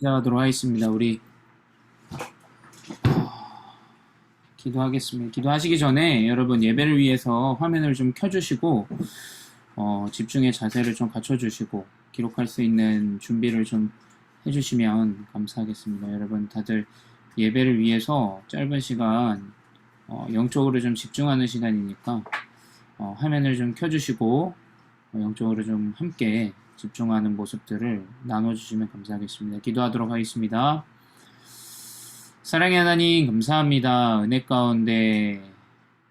기도하도록 하겠습니다. 우리 기도하겠습니다. 기도하시기 전에 여러분 예배를 위해서 화면을 좀 켜주시고 집중의 자세를 좀 갖춰주시고 기록할 수 있는 준비를 좀 해주시면 감사하겠습니다. 여러분 다들 예배를 위해서 짧은 시간 영적으로 좀 집중하는 시간이니까 화면을 좀 켜주시고 영적으로 좀 함께 집중하는 모습들을 나눠주시면 감사하겠습니다. 기도하도록 하겠습니다. 사랑의 하나님 감사합니다. 은혜 가운데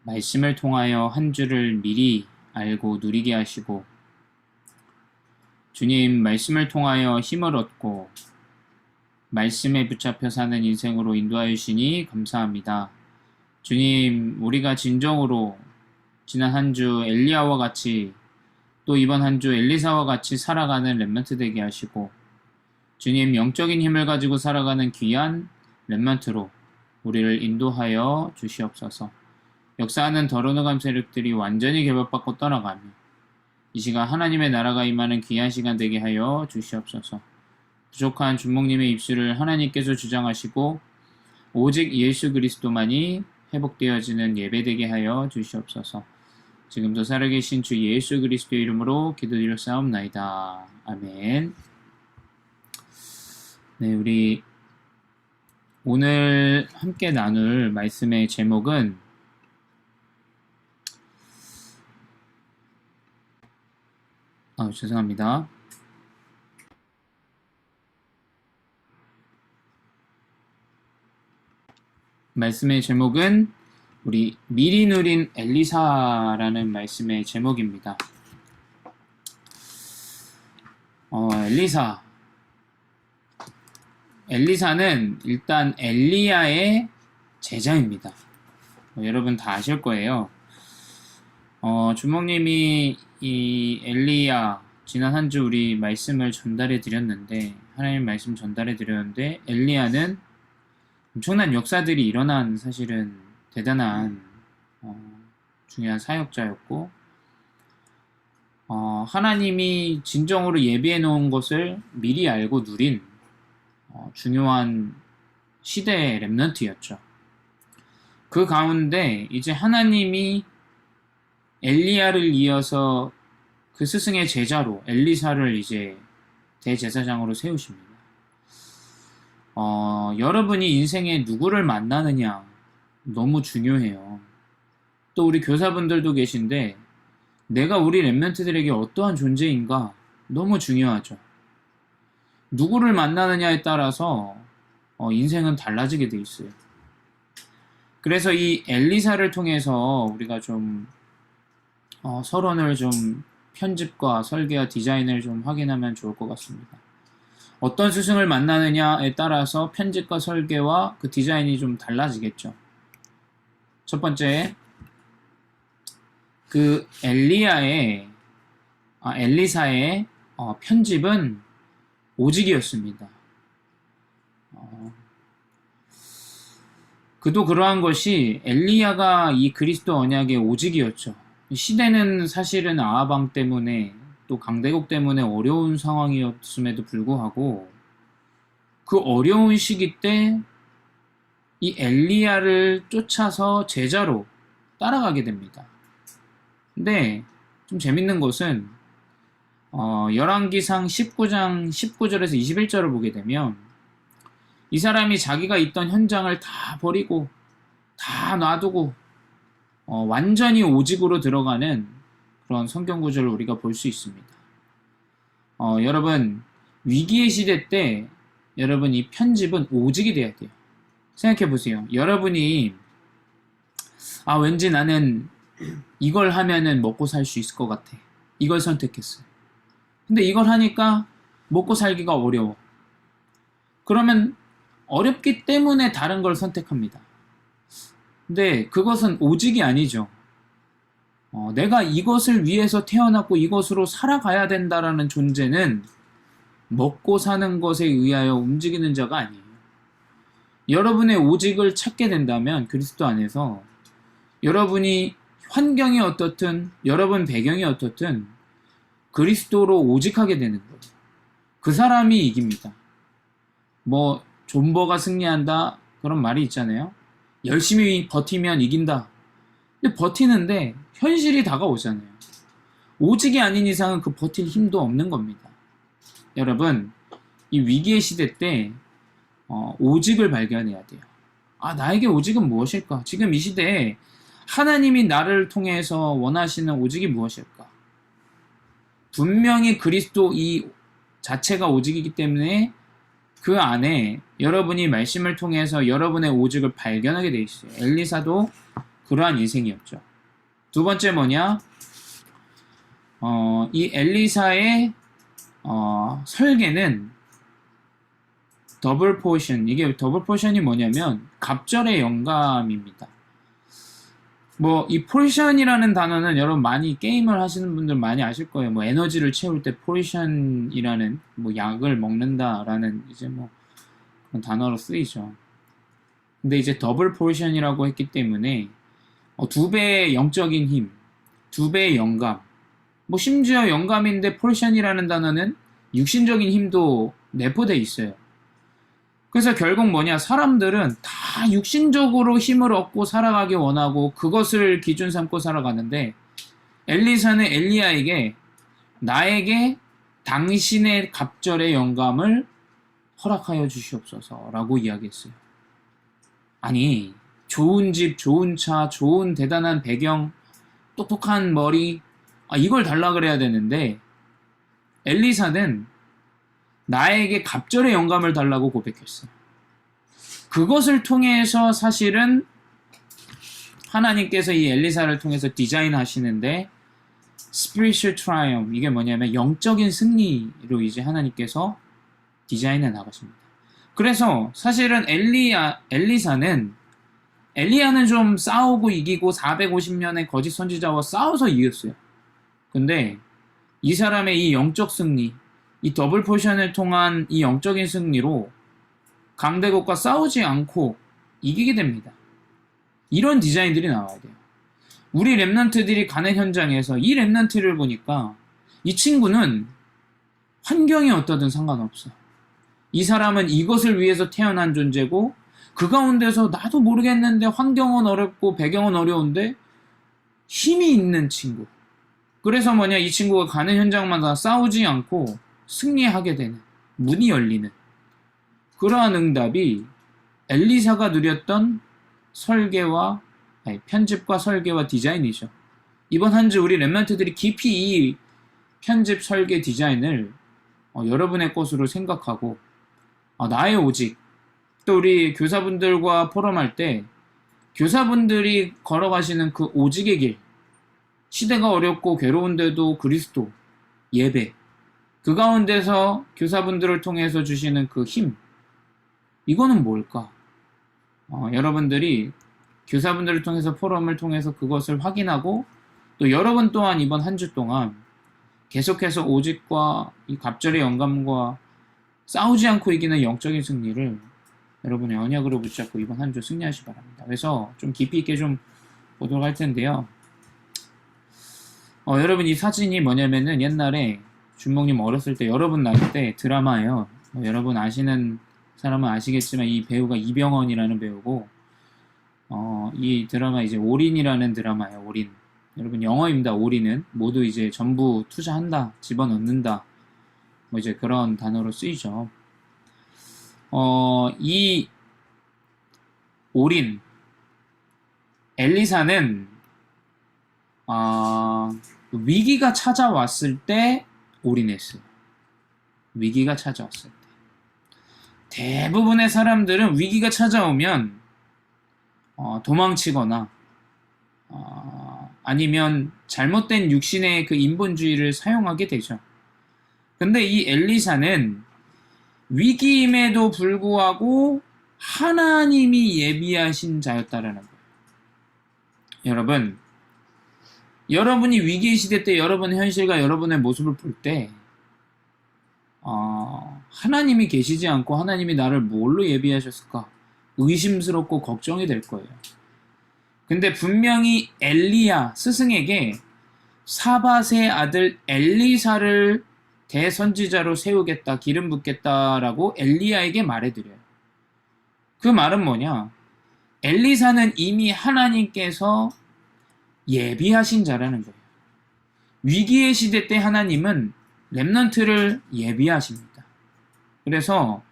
말씀을 통하여 한 주를 미리 알고 누리게 하시고 주님 말씀을 통하여 힘을 얻고 말씀에 붙잡혀 사는 인생으로 인도하여 주시니 감사합니다. 주님 우리가 진정으로 지난 한 주 엘리야와 같이 또 이번 한 주 엘리사와 같이 살아가는 렘넌트 되게 하시고 주님 영적인 힘을 가지고 살아가는 귀한 렘넌트로 우리를 인도하여 주시옵소서. 역사하는 더러너감 세력들이 완전히 개벽받고 떠나가며 이 시간 하나님의 나라가 임하는 귀한 시간 되게 하여 주시옵소서. 부족한 주목님의 입술을 하나님께서 주장하시고 오직 예수 그리스도만이 회복되어지는 예배되게 하여 주시옵소서. 지금도 살아계신 주 예수 그리스도의 이름으로 기도드렸사옵나이다. 아멘. 네, 우리 오늘 함께 나눌 말씀의 제목은 죄송합니다. 말씀의 제목은 우리 미리 누린 엘리사라는 말씀의 제목입니다. 엘리사는 일단 엘리야의 제자입니다. 여러분 다 아실 거예요. 주목님이 이 엘리야 지난 한 주 우리 말씀을 전달해 드렸는데 하나님 말씀 전달해 드렸는데 엘리야는 엄청난 역사들이 일어난 사실은 대단한 중요한 사역자였고 하나님이 진정으로 예비해 놓은 것을 미리 알고 누린 중요한 시대의 렘넌트였죠. 그 가운데 이제 하나님이 엘리야를 이어서 그 스승의 제자로 엘리사를 이제 대제사장으로 세우십니다. 여러분이 인생에 누구를 만나느냐 너무 중요해요. 또 우리 교사분들도 계신데 내가 우리 렘넌트들에게 어떠한 존재인가 너무 중요하죠. 누구를 만나느냐에 따라서 인생은 달라지게 돼 있어요. 그래서 이 엘리사를 통해서 우리가 좀 서론을 좀 편집과 설계와 디자인을 좀 확인하면 좋을 것 같습니다. 어떤 스승을 만나느냐에 따라서 편집과 설계와 그 디자인이 좀 달라지겠죠. 첫 번째, 그 엘리사의 편집은 오직이었습니다. 그도 그러한 것이 엘리야가 이 그리스도 언약의 오직이었죠. 시대는 사실은 아하방 때문에 또 강대국 때문에 어려운 상황이었음에도 불구하고 그 어려운 시기 때 이 엘리야를 쫓아서 제자로 따라가게 됩니다. 근데 좀 재밌는 것은 열왕기상 19장 19절에서 21절을 보게 되면 이 사람이 자기가 있던 현장을 다 버리고 다 놔두고 완전히 오직으로 들어가는 그런 성경 구절을 우리가 볼 수 있습니다. 여러분 위기의 시대 때 여러분 이 편집은 오직이 돼야 돼요. 생각해 보세요. 여러분이 왠지 나는 이걸 하면은 먹고 살 수 있을 것 같아. 이걸 선택했어요. 근데 이걸 하니까 먹고 살기가 어려워. 그러면 어렵기 때문에 다른 걸 선택합니다. 근데 그것은 오직이 아니죠. 내가 이것을 위해서 태어났고 이것으로 살아가야 된다라는 존재는 먹고 사는 것에 의하여 움직이는 자가 아니에요. 여러분의 오직을 찾게 된다면 그리스도 안에서 여러분이 환경이 어떻든 여러분 배경이 어떻든 그리스도로 오직하게 되는 거예요. 그 사람이 이깁니다. 뭐 존버가 승리한다 그런 말이 있잖아요. 열심히 버티면 이긴다. 근데 버티는데 현실이 다가오잖아요. 오직이 아닌 이상은 그 버틸 힘도 없는 겁니다. 여러분, 이 위기의 시대 때 오직을 발견해야 돼요. 아, 나에게 오직은 무엇일까? 지금 이 시대에 하나님이 나를 통해서 원하시는 오직이 무엇일까? 분명히 그리스도 이 자체가 오직이기 때문에 그 안에 여러분이 말씀을 통해서 여러분의 오직을 발견하게 돼 있어요. 엘리사도 그러한 인생이었죠. 두 번째 뭐냐? 이 엘리사의 설계는 더블 포션. 이게 더블 포션이 뭐냐면 갑절의 영감입니다. 뭐 이 포션이라는 단어는 여러분 많이 게임을 하시는 분들 많이 아실 거예요. 뭐 에너지를 채울 때 포션이라는 뭐 약을 먹는다라는 이제 뭐 그런 단어로 쓰이죠. 근데 이제 더블 포션이라고 했기 때문에 두 배의 영적인 힘, 두 배의 영감. 뭐 심지어 영감인데 포션이라는 단어는 육신적인 힘도 내포돼 있어요. 그래서 결국 뭐냐, 사람들은 다 육신적으로 힘을 얻고 살아가기 원하고 그것을 기준 삼고 살아가는데 엘리사는 엘리야에게 나에게 당신의 갑절의 영감을 허락하여 주시옵소서 라고 이야기했어요. 아니, 좋은 집, 좋은 차, 좋은 대단한 배경, 똑똑한 머리, 이걸 달라 그래야 되는데 엘리사는 나에게 갑절의 영감을 달라고 고백했어요. 그것을 통해서 사실은 하나님께서 이 엘리사를 통해서 디자인하시는데 spiritual triumph, 이게 뭐냐면 영적인 승리로 이제 하나님께서 디자인해 나가십니다. 그래서 사실은 엘리야는 좀 싸우고 이기고 450년의 거짓 선지자와 싸워서 이겼어요. 근데 이 사람의 이 영적 승리, 이 더블 포션을 통한 이 영적인 승리로 강대국과 싸우지 않고 이기게 됩니다. 이런 디자인들이 나와야 돼요. 우리 랩런트들이 가는 현장에서 이 랩런트를 보니까 이 친구는 환경이 어떠든 상관없어. 이 사람은 이것을 위해서 태어난 존재고 그 가운데서 나도 모르겠는데 환경은 어렵고 배경은 어려운데 힘이 있는 친구. 그래서 뭐냐, 이 친구가 가는 현장마다 싸우지 않고 승리하게 되는, 문이 열리는 그러한 응답이 엘리사가 누렸던 편집과 설계와 디자인이죠. 이번 한 주 우리 랩런트들이 깊이 이 편집, 설계, 디자인을 여러분의 것으로 생각하고 나의 오직, 또 우리 교사분들과 포럼할 때 교사분들이 걸어가시는 그 오직의 길, 시대가 어렵고 괴로운데도 그리스도, 예배, 그 가운데서 교사분들을 통해서 주시는 그 힘, 이거는 뭘까? 여러분들이 교사분들을 통해서 포럼을 통해서 그것을 확인하고 또 여러분 또한 이번 한 주 동안 계속해서 오직과 이 갑절의 영감과 싸우지 않고 이기는 영적인 승리를 여러분의 언약으로 붙잡고 이번 한 주 승리하시기 바랍니다. 그래서 좀 깊이 있게 좀 보도록 할 텐데요. 여러분, 이 사진이 뭐냐면은 옛날에 준목님 어렸을 때, 여러분 나이 때 드라마예요. 여러분 아시는 사람은 아시겠지만 이 배우가 이병헌이라는 배우고 이 드라마 이제 올인이라는 드라마예요. 올인. 여러분 영어입니다. 올인은 모두 이제 전부 투자한다, 집어넣는다, 뭐 이제 그런 단어로 쓰이죠. 이 올인 엘리사는 위기가 찾아왔을 때 올인했어요. 위기가 찾아왔을 때. 대부분의 사람들은 위기가 찾아오면 도망치거나 아니면 잘못된 육신의 그 인본주의를 사용하게 되죠. 근데 이 엘리사는 위기임에도 불구하고 하나님이 예비하신 자였다라는 거예요. 여러분, 여러분이 위기의 시대 때 여러분의 현실과 여러분의 모습을 볼 때 하나님이 계시지 않고 하나님이 나를 뭘로 예비하셨을까? 의심스럽고 걱정이 될 거예요. 근데 분명히 엘리야 스승에게 사밧의 아들 엘리사를 대선지자로 세우겠다, 기름 붓겠다라고 엘리야에게 말해드려요. 그 말은 뭐냐? 엘리사는 이미 하나님께서 예비하신 자라는 거예요. 위기의 시대 때 하나님은 렘넌트를 예비하십니다. 그래서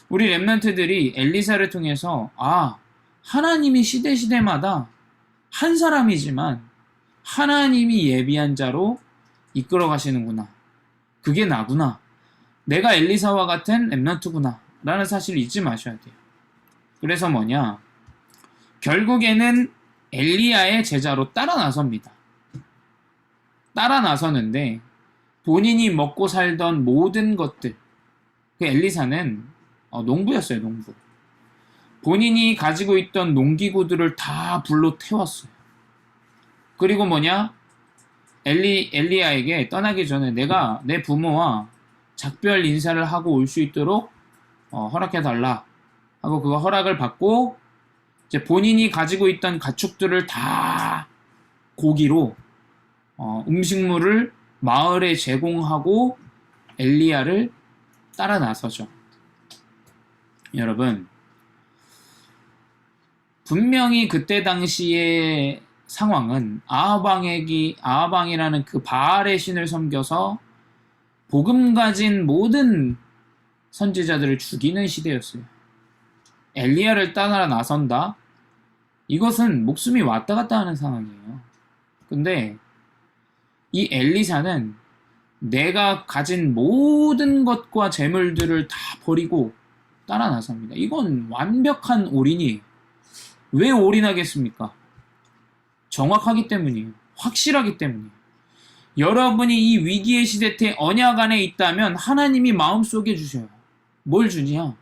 우리 렘넌트들이 엘리사를 통해서 하나님이 시대마다 한 사람이지만 하나님이 예비한 자로 이끌어 가시는구나. 그게 나구나. 내가 엘리사와 같은 렘넌트구나. 라는 사실을 잊지 마셔야 돼요. 그래서 뭐냐? 결국에는 엘리야의 제자로 따라 나섭니다. 따라 나서는데 본인이 먹고 살던 모든 것들, 그 엘리사는 농부였어요, 농부. 본인이 가지고 있던 농기구들을 다 불로 태웠어요. 그리고 뭐냐? 엘리야에게 떠나기 전에 내가 내 부모와 작별 인사를 하고 올 수 있도록 허락해달라 하고 그거 허락을 받고 이제 본인이 가지고 있던 가축들을 다 고기로 음식물을 마을에 제공하고 엘리야를 따라 나서죠. 여러분, 분명히 그때 당시의 상황은 아하방이라는 그 바알의 신을 섬겨서 복음 가진 모든 선지자들을 죽이는 시대였어요. 엘리야를 따라 나선다? 이것은 목숨이 왔다 갔다 하는 상황이에요. 근데 이 엘리사는 내가 가진 모든 것과 재물들을 다 버리고 따라 나섭니다. 이건 완벽한 올인이에요. 왜 올인하겠습니까? 정확하기 때문이에요. 확실하기 때문이에요. 여러분이 이 위기의 시대 때 언약 안에 있다면 하나님이 마음속에 주셔요. 뭘 주냐?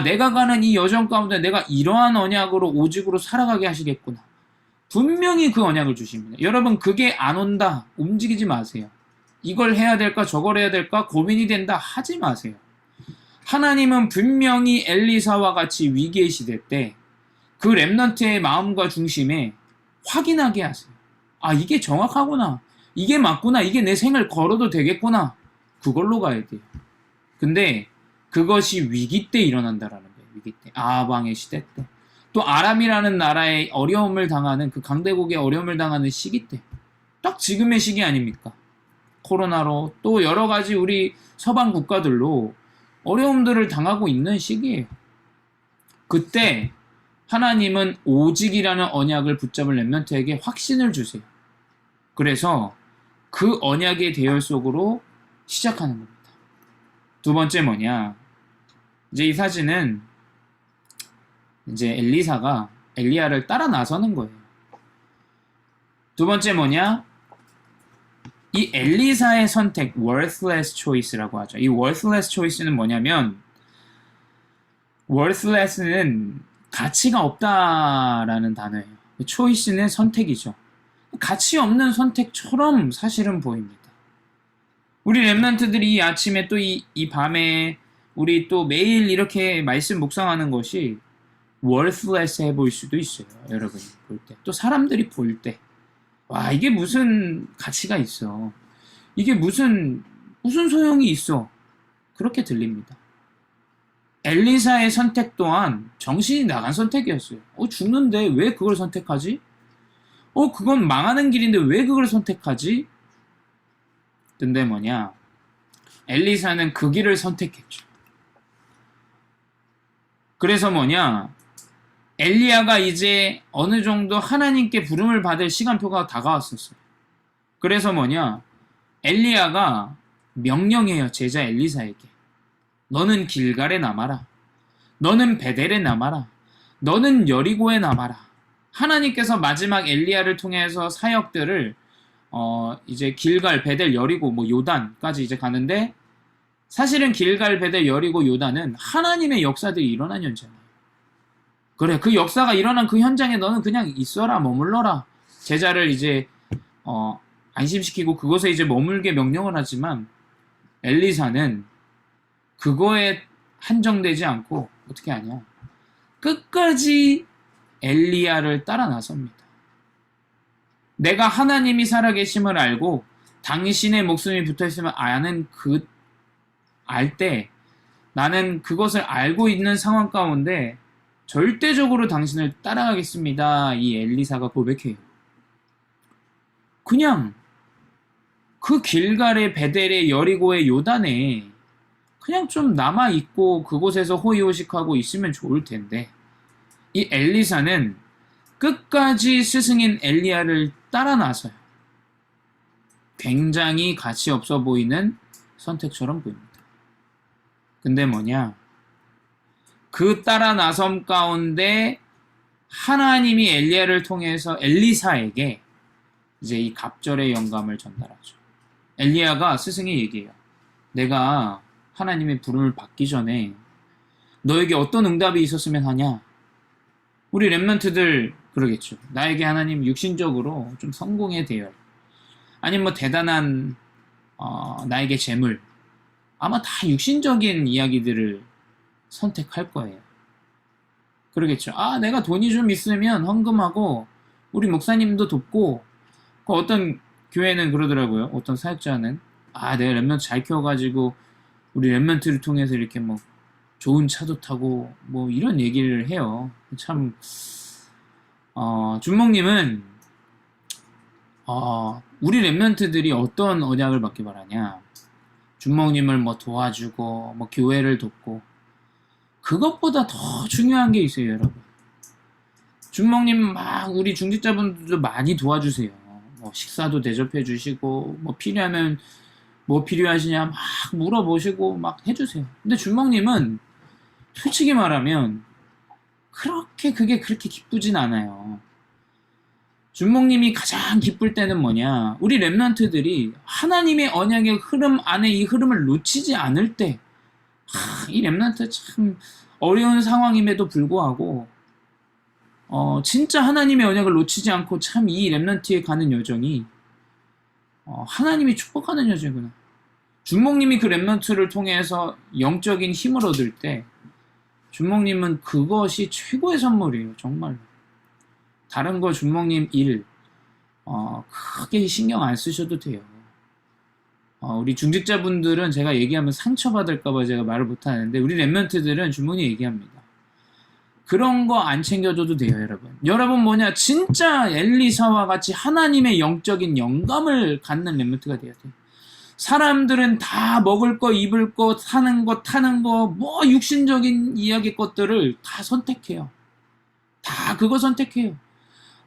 내가 가는 이 여정 가운데 내가 이러한 언약으로 오직으로 살아가게 하시겠구나. 분명히 그 언약을 주십니다. 여러분, 그게 안 온다. 움직이지 마세요. 이걸 해야 될까 저걸 해야 될까 고민이 된다. 하지 마세요. 하나님은 분명히 엘리사와 같이 위기의 시대 때 그 렘넌트의 마음과 중심에 확인하게 하세요. 이게 정확하구나. 이게 맞구나. 이게 내 생을 걸어도 되겠구나. 그걸로 가야 돼요. 근데 그것이 위기 때 일어난다라는 거예요. 위기 때. 아방의 시대 때. 또 아람이라는 나라의 어려움을 당하는 그 강대국의 어려움을 당하는 시기 때. 딱 지금의 시기 아닙니까? 코로나로 또 여러 가지 우리 서방 국가들로 어려움들을 당하고 있는 시기예요. 그때 하나님은 오직이라는 언약을 붙잡을 렘넌트에게 확신을 주세요. 그래서 그 언약의 대열 속으로 시작하는 겁니다. 두 번째 뭐냐? 이제 이 사진은 이제 엘리사가 엘리야를 따라 나서는 거예요. 두 번째 뭐냐? 이 엘리사의 선택, worthless choice라고 하죠. 이 worthless choice는 뭐냐면 worthless는 가치가 없다라는 단어예요. choice는 선택이죠. 가치 없는 선택처럼 사실은 보입니다. 우리 렘넌트들이 이 아침에 또 이 밤에 우리 또 매일 이렇게 말씀 묵상하는 것이 worthless 해 보일 수도 있어요. 여러분이 볼 때. 또 사람들이 볼 때. 와, 이게 무슨 가치가 있어. 이게 무슨 소용이 있어. 그렇게 들립니다. 엘리사의 선택 또한 정신이 나간 선택이었어요. 죽는데 왜 그걸 선택하지? 그건 망하는 길인데 왜 그걸 선택하지? 근데 뭐냐? 엘리사는 그 길을 선택했죠. 그래서 뭐냐? 엘리야가 이제 어느 정도 하나님께 부름을 받을 시간표가 다가왔었어요. 그래서 뭐냐? 엘리야가 명령해요. 제자 엘리사에게. 너는 길갈에 남아라. 너는 베델에 남아라. 너는 여리고에 남아라. 하나님께서 마지막 엘리야를 통해서 사역들을 이제 길갈, 베델, 여리고, 요단까지 이제 가는데 사실은 길갈, 베델, 여리고, 요단은 하나님의 역사들이 일어난 현장이에요. 그래, 그 역사가 일어난 그 현장에 너는 그냥 있어라, 머물러라. 제자를 이제 안심시키고 그곳에 이제 머물게 명령을 하지만 엘리사는 그거에 한정되지 않고 어떻게 하냐? 끝까지 엘리야를 따라 나섭니다. 내가 하나님이 살아계심을 알고 당신의 목숨이 붙어있으면 알 때 나는 그것을 알고 있는 상황 가운데 절대적으로 당신을 따라가겠습니다. 이 엘리사가 고백해요. 그냥 그 길갈의 베델의 여리고의 요단에 그냥 좀 남아있고 그곳에서 호의호식하고 있으면 좋을 텐데 이 엘리사는 끝까지 스승인 엘리야를 따라 나서요. 굉장히 가치 없어 보이는 선택처럼 보입니다. 근데 뭐냐? 그 따라 나섬 가운데 하나님이 엘리야를 통해서 엘리사에게 이제 이 갑절의 영감을 전달하죠. 엘리야가 스승에 얘기해요. 내가 하나님의 부름을 받기 전에 너에게 어떤 응답이 있었으면 하냐? 우리 렘넌트들 그러겠죠. 나에게 하나님 육신적으로 좀 성공의 대열, 아니면 뭐 대단한 나에게 재물, 아마 다 육신적인 이야기들을 선택할 거예요. 그러겠죠. 내가 돈이 좀 있으면 헌금하고 우리 목사님도 돕고, 어떤 교회는 그러더라고요. 어떤 사역자는 내가 렘넌트 잘 키워가지고 우리 렘넌트를 통해서 이렇게 뭐 좋은 차도 타고 뭐 이런 얘기를 해요. 참 준목님은 우리 렘넌트들이 어떤 언약을 받기 바라냐? 준목님을 뭐 도와주고 뭐 교회를 돕고, 그것보다 더 중요한 게 있어요, 여러분. 준목님 막 우리 중직자분들도 많이 도와주세요. 뭐 식사도 대접해 주시고, 뭐 필요하면 뭐 필요하시냐 막 물어보시고 막 해주세요. 근데 준목님은 솔직히 말하면 그게 그렇게 기쁘진 않아요. 준목님이 가장 기쁠 때는 뭐냐? 우리 렘넌트들이 하나님의 언약의 흐름 안에 이 흐름을 놓치지 않을 때, 이 렘넌트 참 어려운 상황임에도 불구하고 진짜 하나님의 언약을 놓치지 않고 참 이 렘넌트에 가는 여정이 하나님이 축복하는 여정이구나. 준목님이 그 렘넌트를 통해서 영적인 힘을 얻을 때 준목님은 그것이 최고의 선물이에요. 정말로. 다른 거 준목님 일 크게 신경 안 쓰셔도 돼요. 우리 중직자분들은 제가 얘기하면 상처받을까봐 제가 말을 못하는데, 우리 렘넌트들은 준목님 얘기합니다. 그런 거 안 챙겨줘도 돼요, 여러분. 여러분 뭐냐? 진짜 엘리사와 같이 하나님의 영적인 영감을 갖는 렘넌트가 돼야 돼요. 사람들은 다 먹을 거, 입을 거, 사는 거, 타는 거, 뭐 육신적인 이야기 것들을 다 선택해요. 다 그거 선택해요.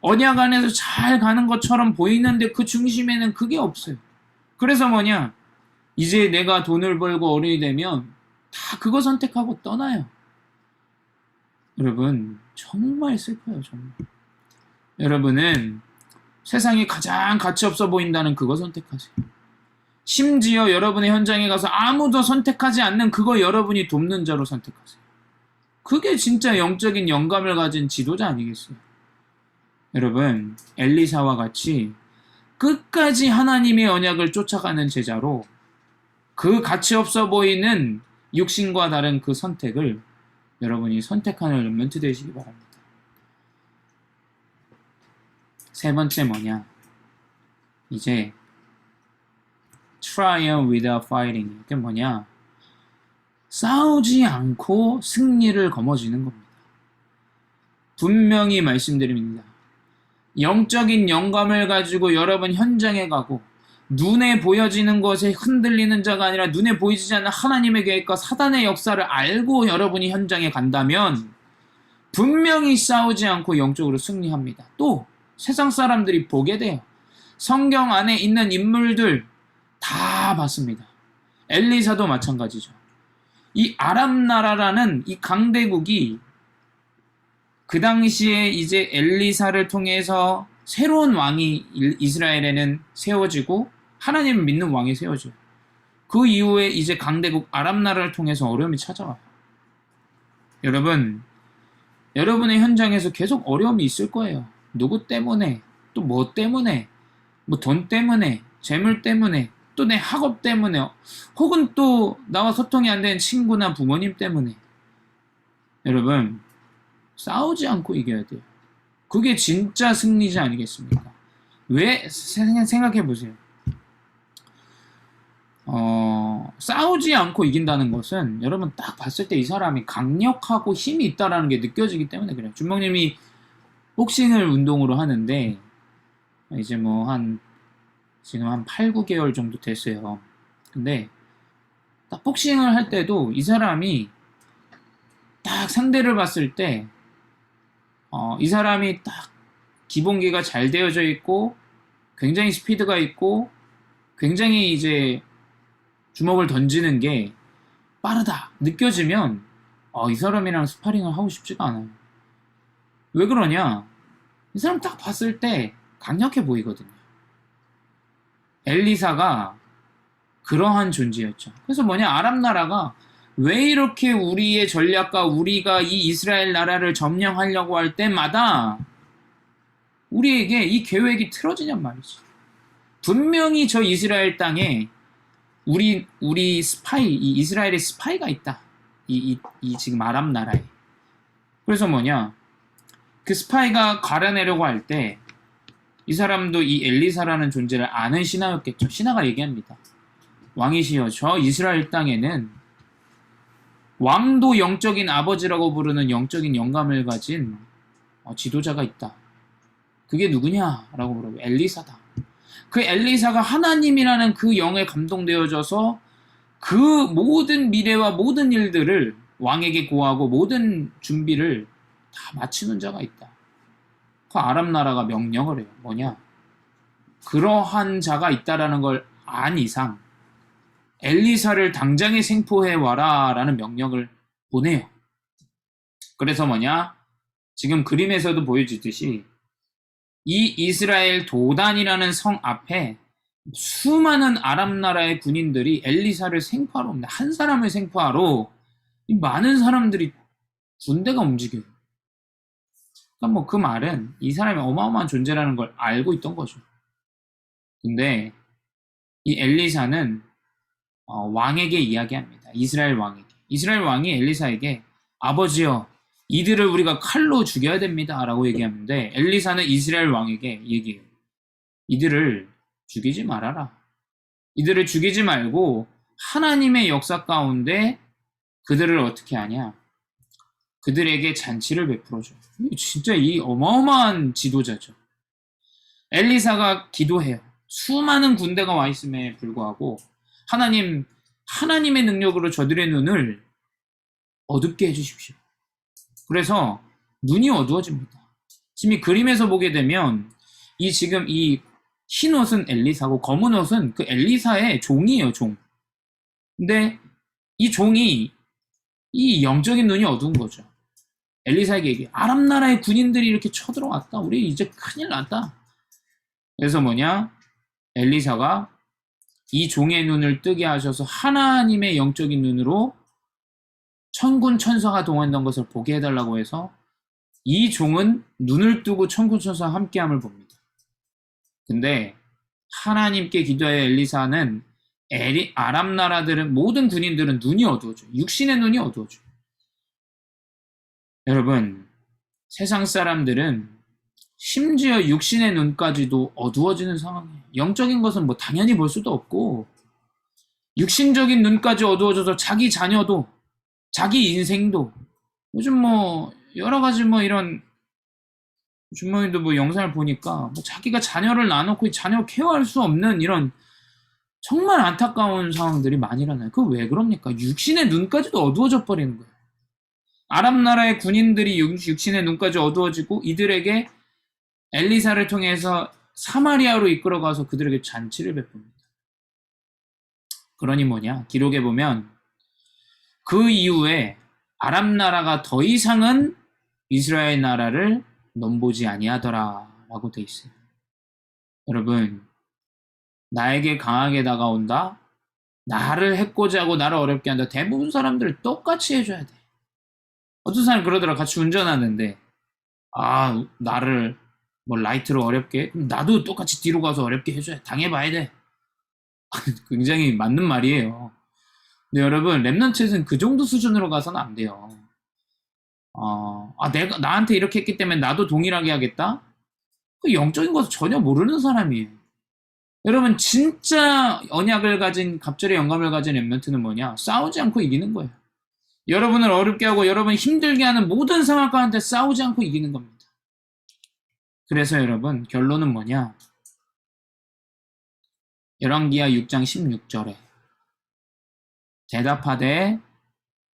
언약 안에서 잘 가는 것처럼 보이는데 그 중심에는 그게 없어요. 그래서 뭐냐? 이제 내가 돈을 벌고 어른이 되면 다 그거 선택하고 떠나요. 여러분 정말 슬퍼요. 정말. 여러분은 세상에 가장 가치 없어 보인다는 그거 선택하세요. 심지어 여러분의 현장에 가서 아무도 선택하지 않는 그거 여러분이 돕는 자로 선택하세요. 그게 진짜 영적인 영감을 가진 지도자 아니겠어요? 여러분, 엘리사와 같이 끝까지 하나님의 언약을 쫓아가는 제자로 그 가치 없어 보이는 육신과 다른 그 선택을 여러분이 선택하는 렘넌트 되시기 바랍니다. 세 번째 뭐냐? 이제 triumph without fighting. 이게 뭐냐? 싸우지 않고 승리를 거머쥐는 겁니다. 분명히 말씀드립니다. 영적인 영감을 가지고 여러분 현장에 가고 눈에 보여지는 것에 흔들리는 자가 아니라 눈에 보이지 않는 하나님의 계획과 사단의 역사를 알고 여러분이 현장에 간다면 분명히 싸우지 않고 영적으로 승리합니다. 또 세상 사람들이 보게 돼요. 성경 안에 있는 인물들 다 봤습니다. 엘리사도 마찬가지죠. 이 아람 나라라는 이 강대국이 그 당시에 이제 엘리사를 통해서 새로운 왕이 이스라엘에는 세워지고 하나님을 믿는 왕이 세워져요. 그 이후에 이제 강대국 아람 나라를 통해서 어려움이 찾아와요. 여러분, 여러분의 현장에서 계속 어려움이 있을 거예요. 누구 때문에, 또 뭐 때문에, 뭐 돈 때문에, 재물 때문에, 또 내 학업 때문에, 혹은 또 나와 소통이 안 되는 친구나 부모님 때문에. 여러분, 싸우지 않고 이겨야 돼요. 그게 진짜 승리자 아니겠습니까? 왜? 생각해 보세요. 싸우지 않고 이긴다는 것은 여러분 딱 봤을 때 이 사람이 강력하고 힘이 있다라는 게 느껴지기 때문에 그래요. 준목님이 복싱을 운동으로 하는데 이제 뭐 지금 한 8, 9개월 정도 됐어요. 근데 딱 복싱을 할 때도 이 사람이 딱 상대를 봤을 때 이 사람이 딱 기본기가 잘 되어져 있고 굉장히 스피드가 있고 굉장히 이제 주먹을 던지는 게 빠르다 느껴지면 이 사람이랑 스파링을 하고 싶지가 않아요. 왜 그러냐? 이 사람 딱 봤을 때 강력해 보이거든요. 엘리사가 그러한 존재였죠. 그래서 뭐냐, 아랍 나라가 왜 이렇게 우리의 전략과 우리가 이 이스라엘 나라를 점령하려고 할 때마다 우리에게 이 계획이 틀어지냔 말이지. 분명히 저 이스라엘 땅에 우리 스파이, 이 이스라엘의 스파이가 있다. 이 지금 아랍 나라에. 그래서 뭐냐, 그 스파이가 가려내려고 할 때 이 사람도 이 엘리사라는 존재를 아는 신하였겠죠. 신하가 얘기합니다. 왕이시여, 저 이스라엘 땅에는 왕도 영적인 아버지라고 부르는 영적인 영감을 가진 지도자가 있다. 그게 누구냐라고 물어보고 엘리사다. 그 엘리사가 하나님이라는 그 영에 감동되어져서 그 모든 미래와 모든 일들을 왕에게 고하고 모든 준비를 다 마치는 자가 있다. 그 아랍 나라가 명령을 해요. 뭐냐? 그러한 자가 있다라는 걸 안 이상 엘리사를 당장에 생포해 와라 라는 명령을 보내요. 그래서 뭐냐? 지금 그림에서도 보여지듯이 이 이스라엘 도단이라는 성 앞에 수많은 아랍 나라의 군인들이 엘리사를 생포하러 옵니다. 한 사람을 생포하러 이 많은 사람들이 군대가 움직여요. 그러니까 뭐 그 말은 이 사람이 어마어마한 존재라는 걸 알고 있던 거죠. 근데 이 엘리사는 왕에게 이야기합니다. 이스라엘 왕에게. 이스라엘 왕이 엘리사에게 아버지여, 이들을 우리가 칼로 죽여야 됩니다 라고 얘기하는데 엘리사는 이스라엘 왕에게 얘기해요. 이들을 죽이지 말아라. 이들을 죽이지 말고 하나님의 역사 가운데 그들을 어떻게 하냐? 그들에게 잔치를 베풀어줘. 진짜 이 어마어마한 지도자죠. 엘리사가 기도해요. 수많은 군대가 와 있음에 불구하고 하나님의 능력으로 저들의 눈을 어둡게 해주십시오. 그래서 눈이 어두워집니다. 지금 이 그림에서 보게 되면 지금 이 흰 옷은 엘리사고 검은 옷은 그 엘리사의 종이에요, 종. 근데 이 종이 이 영적인 눈이 어두운 거죠. 엘리사에게 얘기해. 아랍 나라의 군인들이 이렇게 쳐들어왔다. 우리 이제 큰일 났다. 그래서 뭐냐? 엘리사가 이 종의 눈을 뜨게 하셔서 하나님의 영적인 눈으로 천군 천사가 동원된 것을 보게 해달라고 해서 이 종은 눈을 뜨고 천군 천사와 함께함을 봅니다. 근데 하나님께 기도하여 엘리사는 아랍 나라들은 모든 군인들은 눈이 어두워져요. 육신의 눈이 어두워져요. 여러분, 세상 사람들은 심지어 육신의 눈까지도 어두워지는 상황이에요. 영적인 것은 뭐 당연히 볼 수도 없고 육신적인 눈까지 어두워져서 자기 자녀도 자기 인생도 요즘 뭐 여러 가지 뭐 이런 주모님도 뭐 영상을 보니까 뭐 자기가 자녀를 낳아놓고 자녀 케어할 수 없는 이런 정말 안타까운 상황들이 많이 일어나요. 그거 왜 그럽니까? 육신의 눈까지도 어두워져 버리는 거예요. 아랍 나라의 군인들이 육신의 눈까지 어두워지고 이들에게 엘리사를 통해서 사마리아로 이끌어가서 그들에게 잔치를 베풉니다. 그러니 뭐냐? 기록에 보면 그 이후에 아랍 나라가 더 이상은 이스라엘 나라를 넘보지 아니하더라 라고 돼 있어요. 여러분, 나에게 강하게 다가온다? 나를 해코지 하고 나를 어렵게 한다. 대부분 사람들을 똑같이 해줘야 돼. 어떤 사람 그러더라. 같이 운전하는데 나를 뭐 라이트로 어렵게 해? 그럼 나도 똑같이 뒤로 가서 어렵게 해줘야 돼. 당해봐야 돼. 굉장히 맞는 말이에요. 근데 여러분, 랩넌트는 그 정도 수준으로 가서는 안 돼요. 내가 나한테 이렇게 했기 때문에 나도 동일하게 하겠다? 그 영적인 것을 전혀 모르는 사람이에요. 여러분 진짜 언약을 가진 갑절의 영감을 가진 렘넌트는 뭐냐? 싸우지 않고 이기는 거예요. 여러분을 어렵게 하고 여러분 힘들게 하는 모든 상황 가운데 싸우지 않고 이기는 겁니다. 그래서 여러분 결론은 뭐냐? 열왕기하 6장 16절에 대답하되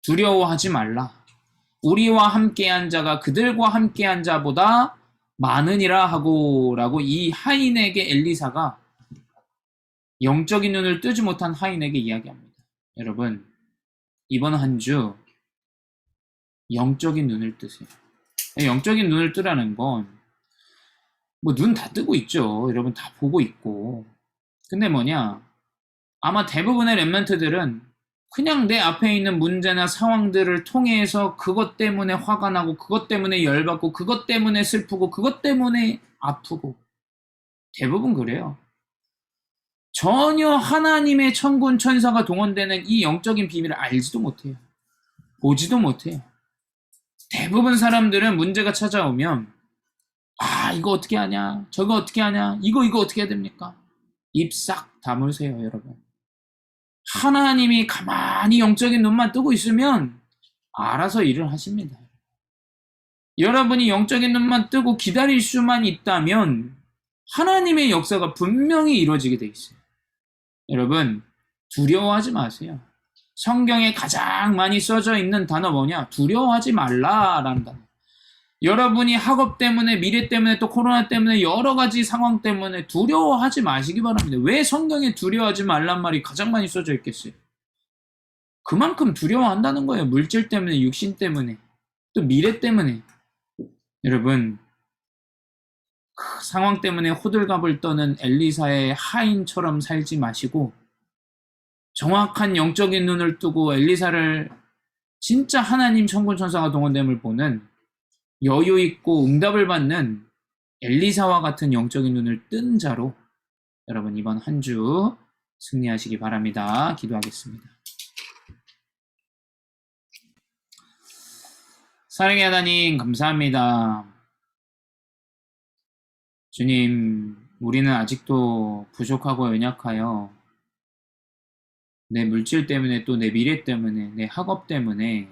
두려워하지 말라. 우리와 함께한 자가 그들과 함께한 자보다 많으니라 하고 라고 이 하인에게 엘리사가 영적인 눈을 뜨지 못한 하인에게 이야기합니다. 여러분 이번 한 주 영적인 눈을 뜨세요. 영적인 눈을 뜨라는 건 뭐 눈 다 뜨고 있죠. 여러분 다 보고 있고. 근데 뭐냐? 아마 대부분의 렘넌트들은 그냥 내 앞에 있는 문제나 상황들을 통해서 그것 때문에 화가 나고 그것 때문에 열받고 그것 때문에 슬프고 그것 때문에 아프고 대부분 그래요. 전혀 하나님의 천군 천사가 동원되는 이 영적인 비밀을 알지도 못해요. 보지도 못해요. 대부분 사람들은 문제가 찾아오면 이거 어떻게 하냐, 저거 어떻게 하냐, 이거 어떻게 해야 됩니까? 입 싹 다물으세요, 여러분. 하나님이 가만히 영적인 눈만 뜨고 있으면 알아서 일을 하십니다. 여러분이 영적인 눈만 뜨고 기다릴 수만 있다면 하나님의 역사가 분명히 이루어지게 돼 있어요. 여러분 두려워하지 마세요. 성경에 가장 많이 써져 있는 단어 뭐냐? 두려워하지 말라라는 단어. 여러분이 학업 때문에, 미래 때문에, 또 코로나 때문에, 여러 가지 상황 때문에 두려워하지 마시기 바랍니다. 왜 성경에 두려워하지 말란 말이 가장 많이 써져 있겠어요? 그만큼 두려워한다는 거예요. 물질 때문에, 육신 때문에, 또 미래 때문에. 여러분 그 상황 때문에 호들갑을 떠는 엘리사의 하인처럼 살지 마시고 정확한 영적인 눈을 뜨고 엘리사를 진짜 하나님 천군천사가 동원됨을 보는 여유 있고 응답을 받는 엘리사와 같은 영적인 눈을 뜬 자로 여러분 이번 한 주 승리하시기 바랍니다. 기도하겠습니다. 사랑의 하나님 감사합니다. 주님, 우리는 아직도 부족하고 연약하여 내 물질 때문에 또 내 미래 때문에 내 학업 때문에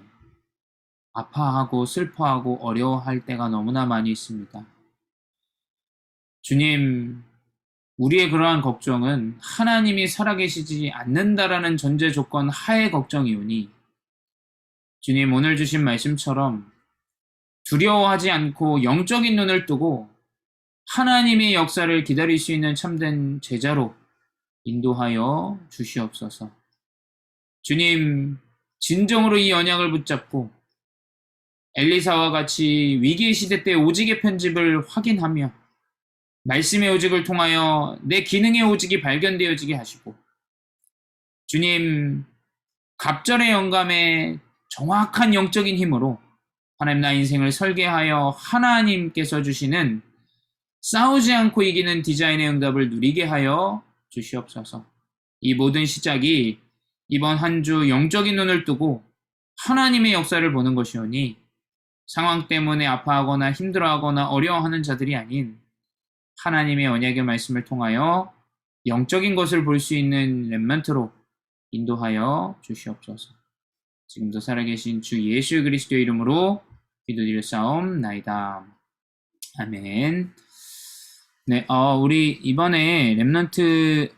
아파하고 슬퍼하고 어려워할 때가 너무나 많이 있습니다. 주님, 우리의 그러한 걱정은 하나님이 살아계시지 않는다라는 전제 조건 하에 걱정이오니 주님 오늘 주신 말씀처럼 두려워하지 않고 영적인 눈을 뜨고 하나님의 역사를 기다릴 수 있는 참된 제자로 인도하여 주시옵소서. 주님, 진정으로 이 언약을 붙잡고 엘리사와 같이 위기의 시대 때 오직의 편집을 확인하며 말씀의 오직을 통하여 내 기능의 오직이 발견되어지게 하시고 주님, 갑절의 영감에 정확한 영적인 힘으로 하나님 나 인생을 설계하여 하나님께서 주시는 싸우지 않고 이기는 디자인의 응답을 누리게 하여 주시옵소서. 이 모든 시작이 이번 한 주 영적인 눈을 뜨고 하나님의 역사를 보는 것이오니 상황 때문에 아파하거나 힘들어하거나 어려워하는 자들이 아닌 하나님의 언약의 말씀을 통하여 영적인 것을 볼 수 있는 렘넌트로 인도하여 주시옵소서. 지금도 살아계신 주 예수 그리스도의 이름으로 기도드렸사옵나이다. 아멘. 네, 우리 이번에 렘넌트